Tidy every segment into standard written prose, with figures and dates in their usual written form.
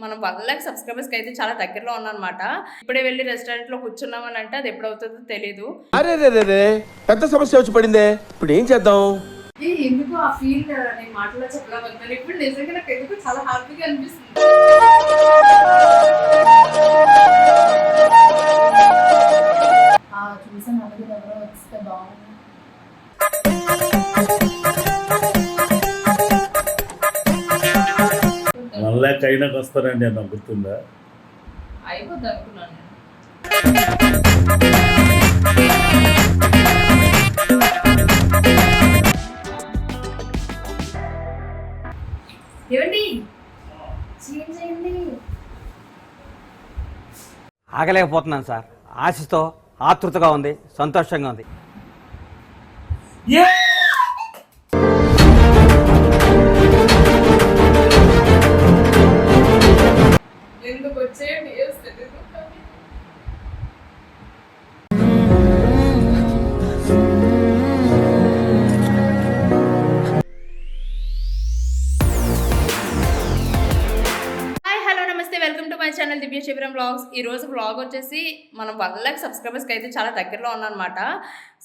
మనం 1,00,000 సబ్స్క్రైబర్స్‌కి అయితే చాలా దగ్గరలో ఉన్నానన్నమాట. ఇప్పుడే వెళ్లి రెస్టారెంట్‌లో కూర్చున్నామని అంటే అది ఎప్పుడవుతుందో తెలీదు. అరెరెరెరే! పెద్ద సమస్య వచ్చి పడిందే. ఇప్పుడు ఏం చేద్దాం? ఎందుకు ఆ ఫీల్ నేను మాటల్లో చెప్పలేకపోతున్నాను. ఇప్పుడు నిజంగా నాకు ఎందుకో చాలా హ్యాపీగా అనిపిస్తుంది. చూసాను అలాగే ఎవరో వస్తే బాగుంది. మళ్ళా చైనాకి వస్తారండి అన్న గుర్తుందా? అయిపోద్ది అనుకున్నాను నేను. ఏమండి చేంజ్ అయింది. ఆగలేకపోతున్నాను సార్. ఆశతో ఆతృతగా ఉంది, సంతోషంగా ఉంది. ఎందుకు వచ్చేయండి వెల్కమ్ టు మై ఛానల్ దివ్య శిబిరం వ్లాగ్స్. ఈరోజు వ్లాగ్ వచ్చేసి మనం 1,00,000 సబ్స్క్రైబర్స్కి అయితే చాలా దగ్గరలో ఉన్నానమాట.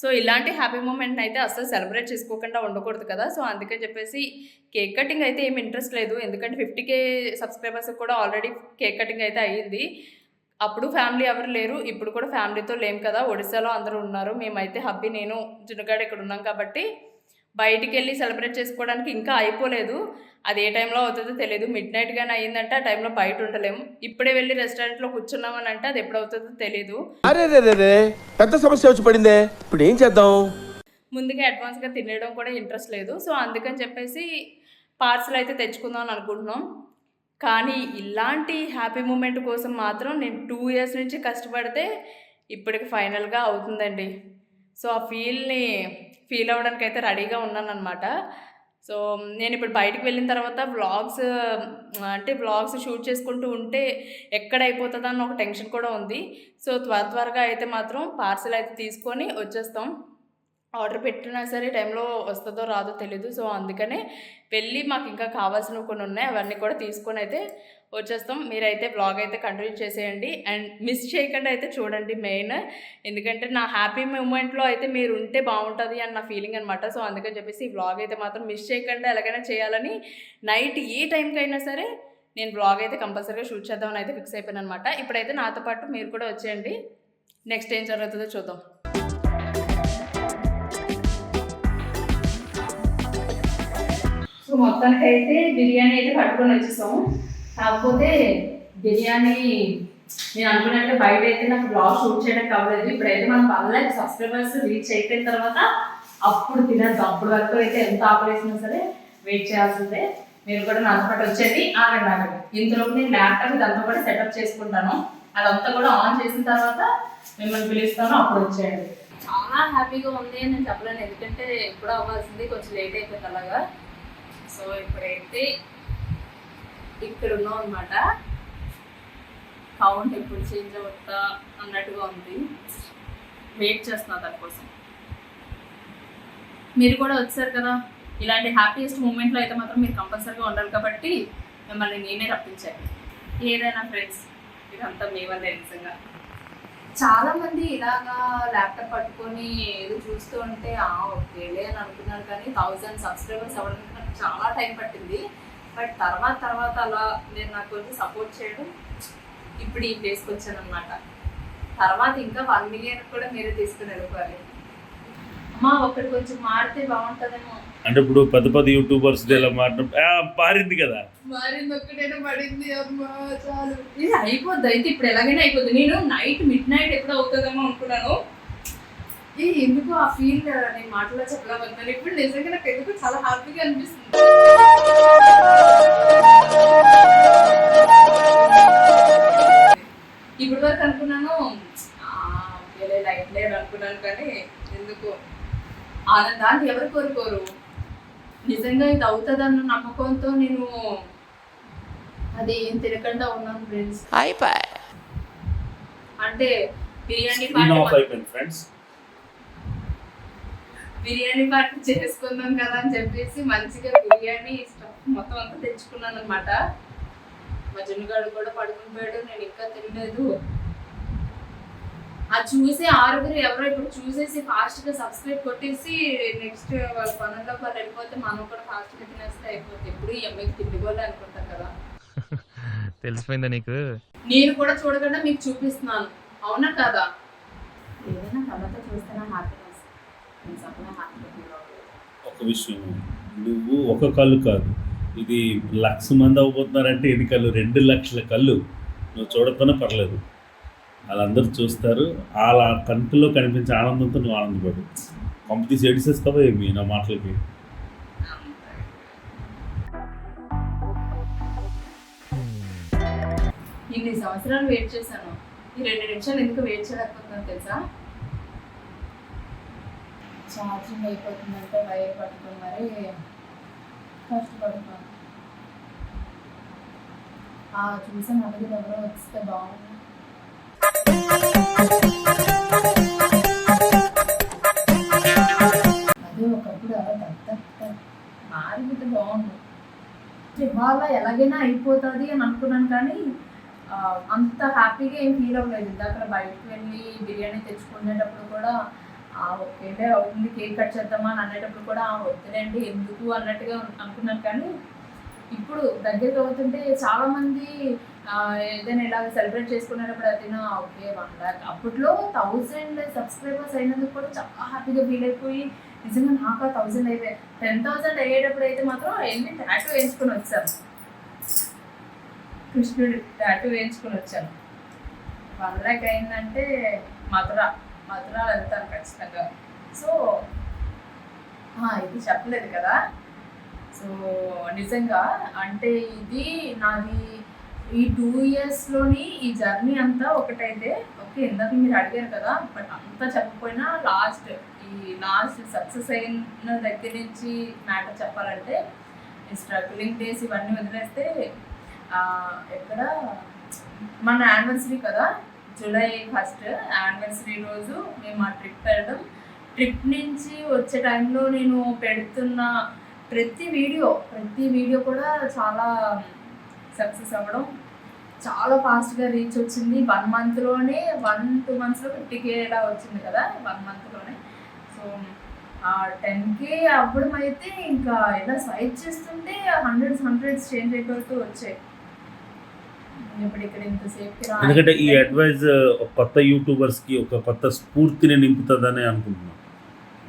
సో ఇలాంటి హ్యాపీ మూమెంట్ అయితే అస్సలు సెలబ్రేట్ చేసుకోకుండా ఉండకూడదు కదా. సో అందుకని చెప్పేసి కేక్ కటింగ్ అయితే ఏమి ఇంట్రెస్ట్ లేదు, ఎందుకంటే 50K సబ్స్క్రైబర్స్ కూడా ఆల్రెడీ కేక్ కటింగ్ అయితే అయ్యింది. అప్పుడు ఫ్యామిలీ ఎవరు లేరు, ఇప్పుడు కూడా ఫ్యామిలీతో లేం కదా. ఒడిశాలో అందరూ ఉన్నారు, మేమైతే హబ్బీ నేను జునుగాడ ఇక్కడ ఉన్నాం కాబట్టి బయటికి వెళ్ళి సెలబ్రేట్ చేసుకోవడానికి ఇంకా అయిపోలేదు. అది ఏ టైంలో అవుతుందో తెలియదు. మిడ్ నైట్ కానీ అయ్యిందంటే ఆ టైంలో బయట ఉండలేము. ఇప్పుడే వెళ్ళి రెస్టారెంట్లో కూర్చున్నామని అంటే అది ఎప్పుడవుతుందో తెలీదు. అరెరెరెరే! పెద్ద సమస్య వచ్చి పడిందే. ఇప్పుడు ఏం చేద్దాం? ముందుగా అడ్వాన్స్గా తినేయడం కూడా ఇంట్రెస్ట్ లేదు. సో అందుకని చెప్పేసి పార్సల్ అయితే తెచ్చుకుందాం అని అనుకుంటున్నాం. కానీ ఇలాంటి హ్యాపీ మూమెంట్ కోసం మాత్రం నేను 2 years నుంచి కష్టపడితే ఇప్పటికి ఫైనల్గా అవుతుందండి. సో ఆ ఫీల్ అవ్వడానికి అయితే రెడీగా ఉన్నానన్నమాట. సో నేను ఇప్పుడు బయటకు వెళ్ళిన తర్వాత వ్లాగ్స్ షూట్ చేసుకుంటూ ఉంటే ఎక్కడ అయిపోతుందో అన్న ఒక టెన్షన్ కూడా ఉంది. సో త్వరగా అయితే మాత్రం పార్సల్ అయితే తీసుకొని వచ్చేస్తాం. ఆర్డర్ పెట్టినా సరే టైంలో వస్తుందో రాదో తెలీదు. సో అందుకనే వెళ్ళి మాకు ఇంకా కావాల్సినవి కొన్ని ఉన్నాయి, అవన్నీ కూడా తీసుకొని అయితే వచ్చేస్తాం. మీరైతే వ్లాగ్ అయితే కంటిన్యూ చేసేయండి అండ్ మిస్ చేయకుండా అయితే చూడండి మెయిన్. ఎందుకంటే నా హ్యాపీ మూమెంట్లో అయితే మీరు ఉంటే బాగుంటుంది అని నా ఫీలింగ్ అనమాట. సో అందుకని చెప్పేసి ఈ వ్లాగ్ అయితే మాత్రం మిస్ చేయకుండా ఎలాగైనా చేయాలని నైట్ ఏ టైంకి అయినా సరే నేను వ్లాగ్ అయితే కంపల్సరీగా షూట్ చేద్దామని అయితే ఫిక్స్ అయిపోయాను అనమాట. ఇప్పుడైతే నాతో పాటు మీరు కూడా వచ్చేయండి, నెక్స్ట్ ఏం జరుగుతుందో చూద్దాం. సో మొత్తానికి అయితే బిర్యానీ అయితే పట్టుకొని వచ్చేసాము. కాకపోతే బిర్యానీ నేను అనుకున్నట్టు బయట అయితే నాకు బ్లాగ్ షూట్ చేయడానికి అవ్వలేదు. ఇప్పుడైతే మనం 1,00,000 సబ్స్క్రైబర్స్ రీచ్ అయిపోయిన తర్వాత అప్పుడు తినేద్దాం. అప్పుడు వరకు అయితే ఎంత ఆపరేసినా సరే వెయిట్ చేయాల్సిందే. మీరు కూడా నాతో పాటు వచ్చేది ఆగండి. ఇంతలోపు నేను ల్యాప్టాప్ ఇదంతా కూడా సెటప్ చేసుకుంటాను. అదంతా కూడా ఆన్ చేసిన తర్వాత మిమ్మల్ని పిలుస్తాను, అప్పుడు వచ్చేయండి. చాలా హ్యాపీగా ఉంది అని నేను చెప్పలేను, ఎందుకంటే ఎప్పుడూ అవ్వాల్సింది కొంచెం లేట్ అయిపోయింది అలాగా. సో ఇప్పుడైతే ఇక్కడ ఉన్నాం అనమాట. కౌంట్ ఎప్పుడు చేంజ్ అవుతా అన్నట్టుగా ఉంది, వెయిట్ చేస్తున్నా దానికోసం. మీరు కూడా వచ్చారు కదా, ఇలాంటి హ్యాపీయెస్ట్ మూమెంట్లో అయితే మాత్రం మీరు కంపల్సరీగా ఉండాలి కాబట్టి మిమ్మల్ని నేనే రప్పించాను. ఏదైనా ఫ్రెండ్స్, ఇదంతా మీ వల్లే. నిజంగా చాలామంది ఇలాగా ల్యాప్టాప్ పట్టుకొని ఏదో చూస్తూ ఉంటే ఓకేలే అని అనుకున్నారు, కానీ 1000 సబ్స్క్రైబర్స్ అవ్వడానికి నాకు చాలా టైం పట్టింది. బట్ తర్వాత అలా మీరు నాకు కొంచెం సపోర్ట్ చేయడం ఇప్పుడు ఈ ప్లేస్కి వచ్చాను అనమాట. తర్వాత ఇంకా 1 million కూడా మీరే తీసుకుని వెళ్ళిపోవాలి. అమ్మా ఒకటి కొంచెం మారితే బాగుంటుందేమో. అంటే ఇప్పుడు పెద్ద యూట్యూబర్స్ ఇలా మారింది కదా, మారింది ఒక్కటైనా పడింది. అమ్మా చాలు, ఇది అయిపోద్ది. అయితే ఇప్పుడు ఎలాగైనా అయిపోద్ది. నేను మిడ్ నైట్ ఎప్పుడు అవుతుందేమో అనుకున్నాను. ఎందుకు ఆ ఫీల్ నేను మాటల్లో చెప్పలేకపోతున్నాను. ఇప్పుడు నిజంగా నాకు ఎందుకు చాలా హ్యాపీగా అనిపిస్తుంది. ఇప్పటి వరకు అనుకున్నాను లైట్ లేదు అనుకున్నాను, కానీ ఎందుకు ఆనందాన్ని ఎవరు కోరుకోరు. నిజంగా ఇది అవుతుంది అన్న నమ్మకంతో నేను అది ఏం తినకుండా ఉన్నాను ఫ్రెండ్స్. అంటే బిర్యానీ పార్టీ చేసుకుందాం కదా అని చెప్పేసి మంచిగా బిర్యానీ మొత్తం అంతా తెచ్చుకున్నాను అనమాట. మా జున్నుగాడు కూడా పడుకుని పోయాడు, నేను ఇంకా తినలేదు. అది చూసి 6 ఎవరో ఇప్పుడు చూసేసి ఫాస్ట్గా సబ్స్క్రైబ్ కొట్టేసి నెక్స్ట్ వాళ్ళ పనుల్లో వాళ్ళు వెళ్ళిపోతే మనం కూడా ఫాస్ట్గా తినేస్తే అయిపోతుంది. ఎప్పుడు ఈ అమ్మాయికి తిండిగోలే అనుకుంటాం కదా. తెలిసిపోయిందా నీకు? నేను కూడా చూడకుండా మీకు చూపిస్తున్నాను, అవునా కదా? ఏదైనా కళ్ళతో చూస్తేనే హ్యాపీనెస్. నేను చెప్పిన హ్యాపీగా ఫీల్ అవ్వలేదు. ఒక విషయం, నువ్వు ఒక కళ్ళు కాదు, ఇది 1,00,000 మంది అవ్వబోతున్నారంటే ఎన్ని కళ్ళు? 2 లక్షల కళ్ళు. నువ్వు చూడకపోయినా పర్లేదు, వాళ్ళందరూ చూస్తారు. వాళ్ళ కంటిలో కనిపించే ఆనందంతో నువ్వు ఆనందపడు. కంపెనీస్ ఎడిసేస్తావా ఏమి నా మాటలకి? ఇన్ని సంవత్సరాలు వెయిట్ చేశాను, ఈ 2 నిమిషాలు ఎందుకు వెయిట్ చేయలేకపోతున్నాను తెలుసా? ఛార్జింగ్ అయిపోతుందంటే వైర్ పట్టుకొని మరి కష్టపడుతున్నాను. చూసా నలుగురు ఎవరో వస్తే బాగుంది. అదే ఒకప్పుడు అలా దత్త మారిపోతే బాగుండు. ఇవాళ ఎలాగైనా అయిపోతుంది అని అనుకున్నాను, కానీ అంత హ్యాపీగా ఏం ఫీల్ అవ్వలేదు. ఇందాక బయటకు వెళ్ళి బిర్యానీ తెచ్చుకునేటప్పుడు కూడా ఓకేలే అవుతుంది, కేక్ కట్ చేద్దామా అని అనేటప్పుడు కూడా వద్దులేండి ఎందుకు అన్నట్టుగా అనుకున్నాను. కానీ ఇప్పుడు దగ్గరికి అవుతుంటే చాలామంది ఏదైనా ఇలా సెలబ్రేట్ చేసుకునేటప్పుడు అదినా ఓకే 1 lakh, అప్పట్లో 1000 సబ్స్క్రైబర్స్ అయినందుకు కూడా చాలా హ్యాపీగా ఫీల్ అయిపోయి నిజంగా నాకు 1000 అయిపోయి 10,000 అయ్యేటప్పుడు అయితే మాత్రం వెళ్ళి టాటూ వేయించుకొని వచ్చాను. కృష్ణుడి టాటూ వేయించుకొని వచ్చాను. 1 lakh అయిందంటే మధుర వెళ్తాను ఖచ్చితంగా. సో ఇది చెప్పలేదు కదా. సో నిజంగా అంటే ఇది నాది ఈ 2 yearsలోని ఈ జర్నీ అంతా ఒకటైతే ఓకే. ఇందాక మీరు అడిగారు కదా, బట్ అంతా చెప్పకపోయినా లాస్ట్ సక్సెస్ అయిన దగ్గర నుంచి మ్యాటర్ చెప్పాలంటే ఈ స్ట్రగ్లింగ్ డేస్ ఇవన్నీ వదిలేస్తే ఎక్కడ మన యానివర్సరీ కదా, July 1st యానివర్సరీ రోజు మేము ఆ ట్రిప్ వెళ్ళడం. ట్రిప్ నుంచి వచ్చే టైంలో నేను పెడుతున్న ప్రతి వీడియో కూడా చాలా సక్సెస్ అవ్వడం, చాలా ఫాస్ట్గా రీచ్ వచ్చింది. 1 monthలోనే 1-2 monthsలో 50K ఇలా వచ్చింది కదా 1 monthలోనే. సో 10K అవ్వడం అయితే ఇంకా ఇలా స్వైప్ చేస్తుంటే హండ్రెడ్స్ చేంజ్ అయిపోతూ వచ్చాయి. ఇప్పుడు ఇక్కడ ఇంతసేపు ఎందుకంటే ఈ అడ్వైజ్ కొత్త యూట్యూబర్స్కి ఒక కొత్త స్ఫూర్తిని నింపుతుందని అనుకుంటున్నాను.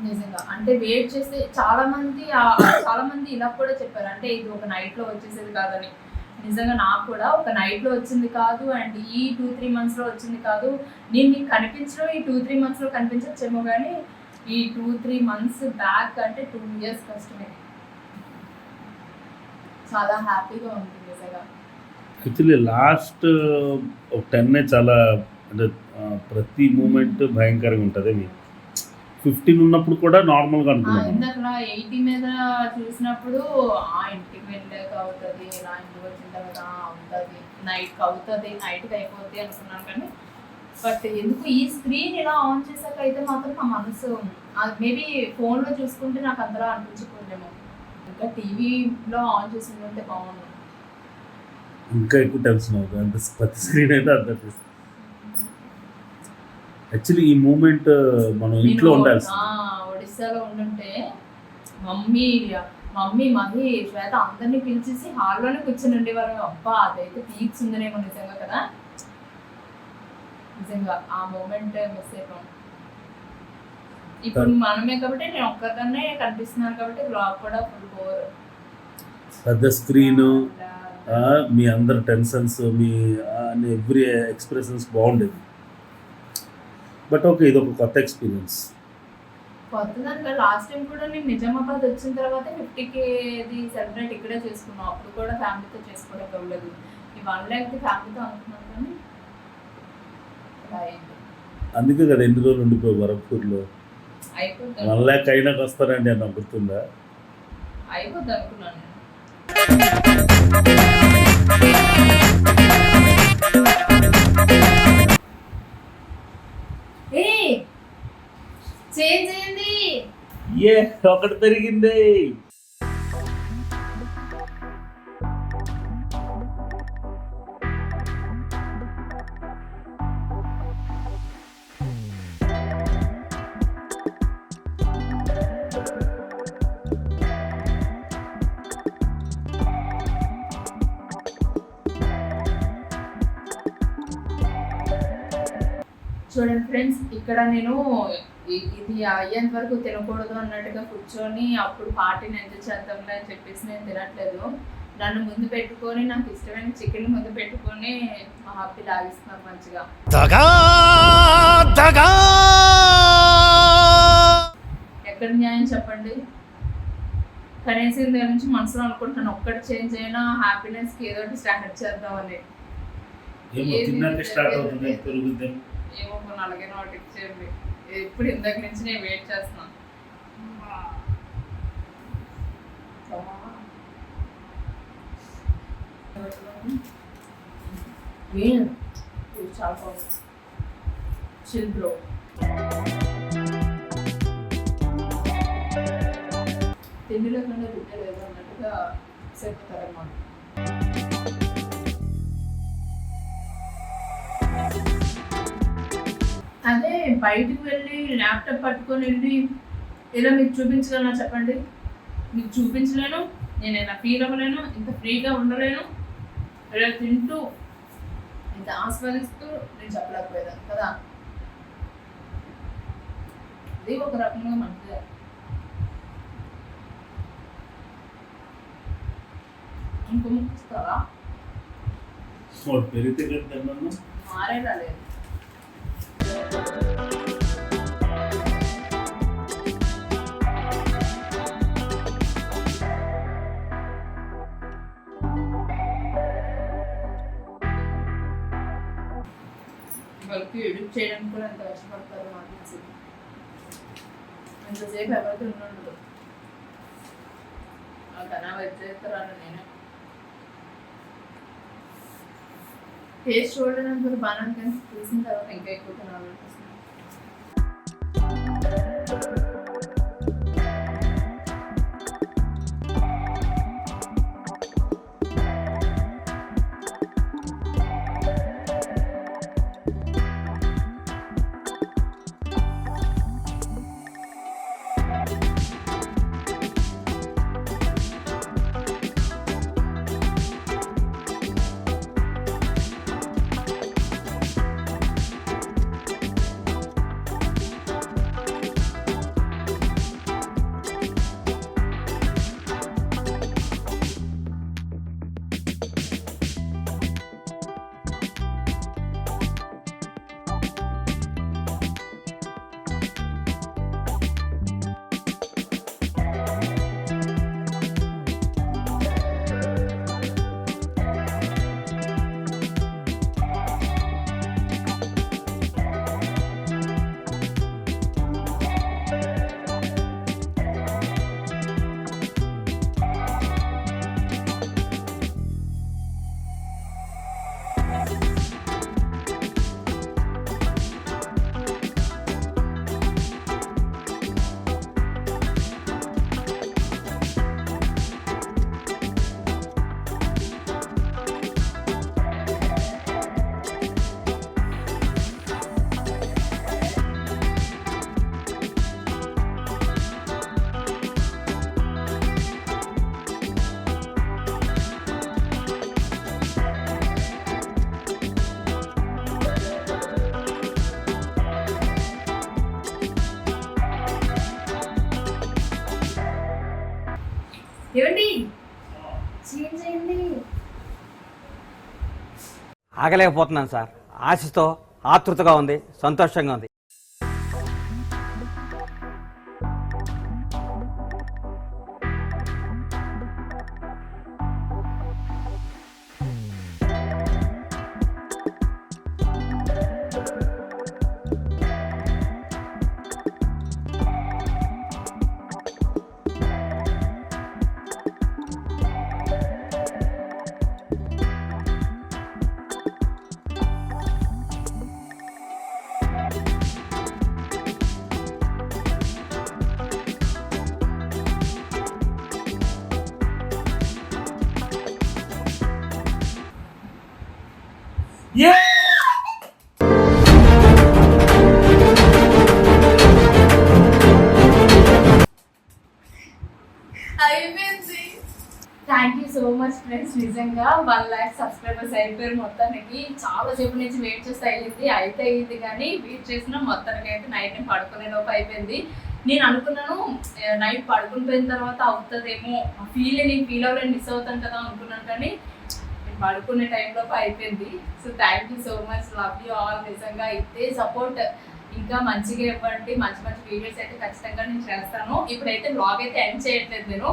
నిజంగా అంటే వెయిట్ చేస్తే చాలా మంది ఇలా కూడా చెప్పారు, అంటే ఇది ఒక నైట్లో వచ్చేసేది కాదని. నిజంగా నాకు కూడా ఒక నైట్లో వచ్చింది కాదు, అండ్ ఈ 2-3 monthsలో వచ్చింది కాదు. నేను మీకు కనిపించడం ఈ 2-3 monthsలో కనిపించచ్చేమో, కానీ ఈ 2-3 months బ్యాక్ అంటే 2 years కష్టమే. చాలా హ్యాపీగా ఉంది నిజంగా. యాక్చువల్లీ లాస్ట్ 10 చాలా అంటే ప్రతి మూమెంట్ భయంకరంగా ఉంటుంది. మీకు 15 ఉన్నప్పుడు కూడా నార్మల్గా అనుకున్నాను. ఇందాక 80 మీద చూసినప్పుడు ఇంటికి వెళ్ళాక అవుతుంది, ఇలా ఇంటికి వచ్చిన తర్వాత అవుతుంది, నైట్కి అయిపోద్ది అనుకున్నాను. కానీ బట్ ఎందుకు ఈ స్క్రీన్ ఇలా ఆన్ చేశాక అయితే మాత్రం నా మనసు మేబీ ఫోన్లో చూసుకుంటే నాకు అందరూ అనిపించుకుంటేమో, ఇంకా టీవీలో ఆన్ చేసి ఉంటే బాగుంది. ఇంకా ఎక్కువ టెన్షన్ అవుతుంది, అంటే ప్రతి స్క్రీన్ అయితే అంత. యాక్చువల్లీ ఈ మూమెంట్ మనం ఇంట్లో ఉండాల్సి. ఒడిస్సాలో ఉండుంటే మమ్మీ మహి శ్వేత అందరినీ పిలిచేసి హాల్లోనే కూర్చొని ఉండేవారు. అబ్బా అదైతే పీక్స్ ఉందనేమో నిజంగా కదా. నిజంగా ఆ మూమెంట్ మిస్ అయిపోయాం. ఇప్పుడు మనమే కాబట్టి నేను ఒక్కదాన్నే కనిపిస్తున్నాను కాబట్టి బ్లాగ్ కూడా ఫుల్ బోర్. పెద్ద స్క్రీను, మీ అందరి టెన్షన్స్, మీ ఎవ్రీ ఎక్స్ప్రెషన్స్ బాగుండేది. బట్ ఓకే, ఇది ఒక కొత్త ఎక్స్పీరియన్స్. కొత్తదానిగా లాస్ట్ టైం కూడా నేను నిజామాబాద్ వచ్చిన తర్వాత 50Kది సెలబ్రేట్ ఇక్కడే చేసుకున్నాం. అప్పుడు కూడా ఫ్యామిలీతో చేసుకోవడానికి అవ్వలేదు. ఈ 1 lakh ఫ్యామిలీతో అనుకున్నాను, కానీ అందుకే కదా ఎన్ని రోజులు ఉండిపోయి వరపూర్లో. అయిపోద్ది 1 lakh అయినాక వస్తారండి అని గుర్తుందా? అయిపోద్ది అనుకున్నాను నేను. చేంజ్ అయింది, ఒకటి పెరిగింది. చూడండి ఫ్రెండ్స్, ఇక్కడ నేను ఇది అయ్యేంత వరకు తినకూడదు అన్నట్టుగా కూర్చొని అప్పుడు పార్టీని ఎంజాయ్ చేద్దాంలే అని చెప్పేసి నేను తినట్లేదు. నన్ను ముందు పెట్టుకొని నాకు ఇష్టమైన చికెన్ ముందు పెట్టుకొని మా హ్యాపీ లాగిస్తున్నాను మంచిగా. ఎక్కడ న్యాయం చెప్పండి? కనీసం దాని నుంచి మనసులో అనుకుంటున్నాను ఒక్కటి చేంజ్ అయినా హ్యాపీనెస్కి ఏదో ఒకటి స్టార్ట్ చేద్దామని. ఏమో అలాగే ఒకటి ఇచ్చేయండి. ఎప్పుడు ఇందాక నుంచి నేను వెయిట్ చేస్తున్నాను. చాలా బాగుంది. Chill bro. తిండి లేకుండా బిడ్డ లేదు అన్నట్టుగా చెప్తారన్నమాట. అదే బయటికి వెళ్ళి ల్యాప్టాప్ పట్టుకొని వెళ్ళి ఇలా మీకు చూపించగలనా చెప్పండి? మీకు చూపించలేను, నేను ఇలా ఫీల్ అవ్వలేను, ఇంత ఫ్రీగా ఉండలేను, ఇలా తింటూ ఇంత ఆస్వాదిస్తూ నేను చెప్పలేకపోయేదాన్ని కదా. ఇది ఒక రకంగా మంచిదే. ఇంకో ముక్కుస్తారా? పెరిగితే కట్టాను మారే రాలేదు. వాళ్ళకి ఎడిట్ చేయడానికి కూడా ఎంత కష్టపడతారు నాకు తెలిసి. ఎంతసేపు ఎవరితో ఉండదు. కన్నా వెయిట్ చేస్తారని నేను టేస్ట్ చూడడానికి కూడా బాగా కానీ చూసిన తర్వాత ఇంకా ఎక్కువ తినాలనిపిస్తుంది. ఏమండి చేంజ్ అయింది. ఆగలేకపోతున్నాను సార్. ఆశతో ఆతృతగా ఉంది, సంతోషంగా ఉంది. అయిపోయింది. Thank you so much friends. నిజంగా 1 lakh సబ్స్క్రైబర్స్ అయిపోయారు మొత్తానికి. చాలా సేపు నుంచి వెయిట్ చేస్తే అయింది కానీ వెయిట్ చేసిన మొత్తానికి అయితే నైట్ నేను పడుకునే లోపు అయిపోయింది. నేను అనుకున్నాను నైట్ పడుకుని పోయిన తర్వాత అవుతుందేమో, నేను ఫీల్ అవ్వలేని మిస్ అవుతాను కదా అనుకున్నాను, కానీ నేను పడుకునే టైంలోపు అయిపోయింది. So thank you so much, love you all. నిజంగా అయితే సపోర్ట్ ఇంకా మంచిగా ఇవ్వండి, మంచి మంచి వీడియోస్ అయితే ఖచ్చితంగా నేను చేస్తాను. ఇప్పుడైతే వ్లాగ్ అయితే ఎండ్ చేయట్లేదు,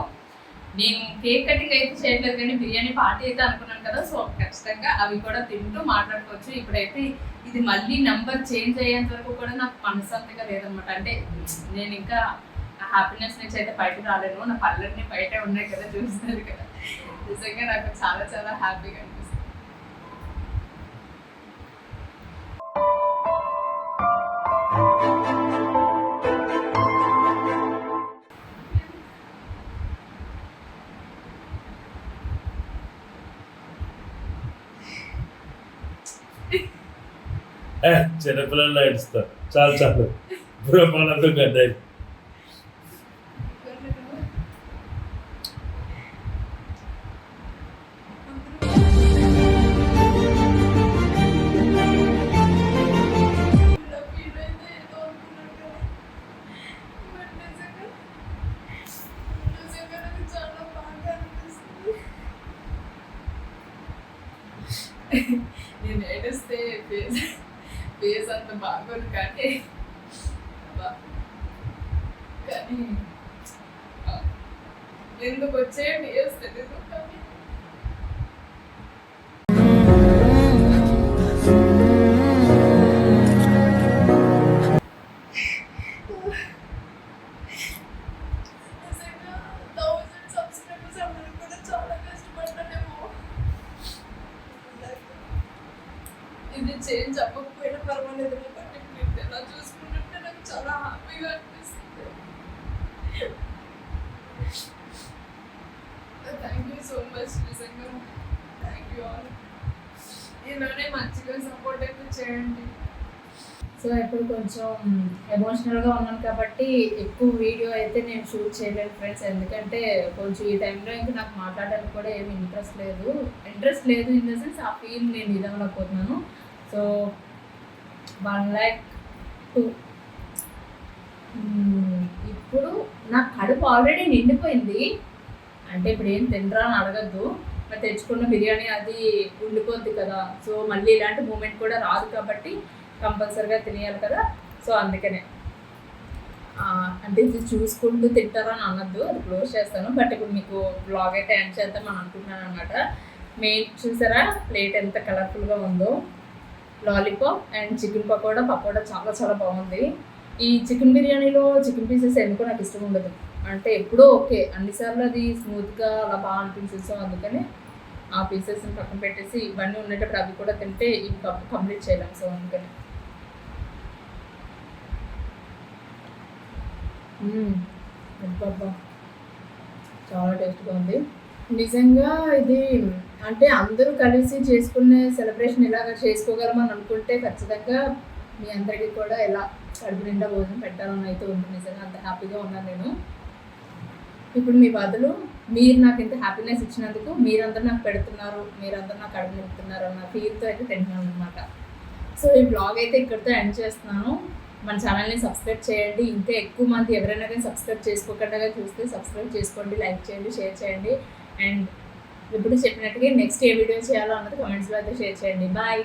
నేను కేక్ కటింగ్ అయితే చేయట్లేదు, కానీ బిర్యానీ పార్టీ అయితే అనుకున్నాను కదా, సో ఖచ్చితంగా అవి కూడా తింటూ మాట్లాడుకోవచ్చు. ఇప్పుడైతే ఇది మళ్ళీ నెంబర్ చేంజ్ అయ్యేంత వరకు కూడా నాకు మనశ్శాంతిగా లేదనమాట. అంటే నేను ఇంకా ఆ హ్యాపీనెస్ నుంచి అయితే బయటకు రాలేను. నా పళ్ళన్నీ బయటే ఉన్నాయి కదా, చూస్తున్నారు కదా. నిజంగా నాకు చాలా చాలా హ్యాపీగా అనిపిస్తుంది. చిన్నపిల్లల్లో ఏడుస్తారు. చాలు బ్రహ్మానందం కదా. నేను ఏడిస్తే ఫేస్ అంత బాగోదు, కానీ ఎందుకు వచ్చే ఫేస్ తెలియదు. కానీ ఇది చేంజ్ అవ్వకపోయినా పర్వాలేదు, బట్ ఇప్పుడు ఎలా చూసుకుంటుంటే నాకు చాలా హ్యాపీగా అనిపిస్తుంది. థ్యాంక్ యూ సో మచ్, నిజంగా థ్యాంక్ యూ ఆల్. ఇలానే మంచిగా సపోర్ట్ అయితే చేయండి. సో ఇప్పుడు కొంచెం ఎమోషనల్గా ఉన్నాను కాబట్టి ఎక్కువ వీడియో అయితే నేను షూట్ చేయలేదు ఫ్రెండ్స్, ఎందుకంటే కొంచెం ఈ టైంలో ఇంకా నాకు మాట్లాడడానికి కూడా ఏమి ఇంట్రెస్ట్ లేదు ఇన్ ద సెన్స్ ఆ ఫీల్ నేను ఇదవలేకపోతున్నాను. So 1 lakh 2. ఇప్పుడు నా కడుపు ఆల్రెడీ నిండిపోయింది. అంటే ఇప్పుడు ఏం తినరా అని అడగద్దు, మరి తెచ్చుకున్న బిర్యానీ అది ఉండిపోద్ది కదా. సో మళ్ళీ ఇలాంటి మూమెంట్ కూడా రాదు కాబట్టి కంపల్సరీగా తినేయాలి కదా. సో అందుకనే అంటే ఇది చూసుకుంటూ తింటారా అని అనద్దు, అది క్లోజ్ చేస్తాను. బట్ ఇప్పుడు మీకు బ్లాగ్ అయితే ఎండ్ చేద్దాం అని అనుకుంటున్నాను అనమాట. మెయిన్ చూసారా ప్లేట్ ఎంత కలర్ఫుల్గా ఉందో. లాలీపాప్ అండ్ చికెన్ పకోడా చాలా చాలా బాగుంది. ఈ చికెన్ బిర్యానీలో చికెన్ పీసెస్ ఎందుకో నాకు ఇష్టం ఉండదు, అంటే ఎప్పుడో ఓకే, అన్నిసార్లు అది స్మూత్గా అలా బాగా అనిపించింది. సో అందుకని ఆ పీసెస్ని పక్కన పెట్టేసి ఇవన్నీ ఉండేటప్పుడు అవి కూడా తింటే ఇవి కంప్లీట్ చేయలేం. సో అందుకని అబ్బా చాలా టేస్ట్గా ఉంది నిజంగా. ఇది అంటే అందరూ కలిసి చేసుకునే సెలబ్రేషన్ ఇలాగ చేసుకోగలమని అనుకుంటే ఖచ్చితంగా మీ అందరికీ కూడా ఎలా కడుపు నిండా భోజనం పెట్టాలని అయితే ఉంటుంది. నిజంగా అంత హ్యాపీగా ఉన్నాను నేను. ఇప్పుడు మీ బదులు మీరు నాకు ఇంత హ్యాపీనెస్ ఇచ్చినందుకు మీరందరూ నాకు పెడుతున్నారు, మీరందరూ నాకు కడుపు నింపుతున్నారు అన్న ఫీల్తో అయితే తింటున్నాను అనమాట. సో ఈ బ్లాగ్ అయితే ఇక్కడితో ఎండ్ చేస్తున్నాను. మన ఛానల్ని సబ్స్క్రైబ్ చేయండి. ఇంకా ఎక్కువ మంది ఎవరైనా కానీ సబ్స్క్రైబ్ చేసుకోకుండా చూస్తే సబ్స్క్రైబ్ చేసుకోండి, లైక్ చేయండి, షేర్ చేయండి. అండ్ ఇప్పుడు చెప్పినట్టుగా నెక్స్ట్ ఏ వీడియో చేయాలో అన్నది కామెంట్స్లో అయితే షేర్ చేయండి. బాయ్.